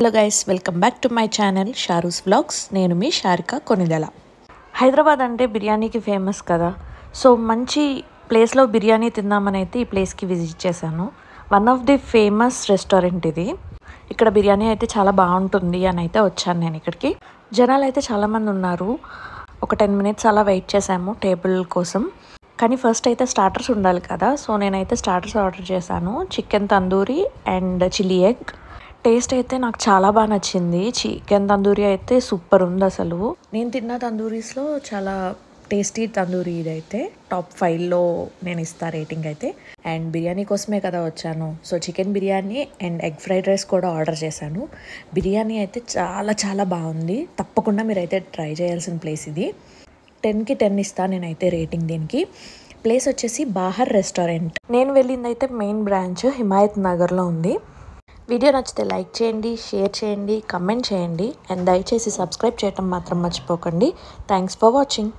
Hello guys, welcome back to my channel Sharu's vlogs. నేను మీ షారిక కొనిదెల. హైదరాబాద్ అంటే బిర్యానీకి ఫేమస్ కదా. సో మంచి ప్లేస్లో బిర్యానీ తిందామని అయితే ఈ ప్లేస్కి విజిట్ చేశాను. One of the famous restaurant ఇది. ఇక్కడ బిర్యానీ అయితే చాలా బాగుంటుంది అని అయితే వచ్చాను నేను ఇక్కడికి. జనాలు అయితే చాలామంది ఉన్నారు. ఒక 10 minutes అలా వెయిట్ చేసాము టేబుల్ కోసం. కానీ ఫస్ట్ అయితే స్టార్టర్స్ ఉండాలి కదా. సో నేనైతే స్టార్టర్స్ ఆర్డర్ చేశాను. Chicken tandoori and chilli egg. Taste అయితే నాకు చాలా బాగా నచ్చింది. చికెన్ తందూరి అయితే సూపర్ ఉంది అసలు. నేను తిన్న తందూరీస్లో చాలా టేస్టీ తందూరి ఇదైతే టాప్ 5లో నేను ఇస్తా రేటింగ్ అయితే. అండ్ బిర్యానీ కోసమే కదా వచ్చాను. So chicken biryani and egg fried rice కూడా ఆర్డర్ చేశాను. బిర్యానీ అయితే చాలా చాలా బాగుంది. తప్పకుండా మీరైతే ట్రై చేయాల్సిన ప్లేస్ ఇది. 10కి 10 ఇస్తా నేనైతే రేటింగ్ దీనికి. ప్లేస్ వచ్చేసి బాహర్ రెస్టారెంట్. నేను వెళ్ళింది అయితే మెయిన్ బ్రాంచ్ హిమాయత్ నగర్లో ఉంది. వీడియో నచ్చితే లైక్ చేయండి, షేర్ చేయండి, కమెంట్ చేయండి అండ్ దయచేసి సబ్స్క్రైబ్ చేయడం మాత్రం మర్చిపోకండి. Thanks for watching.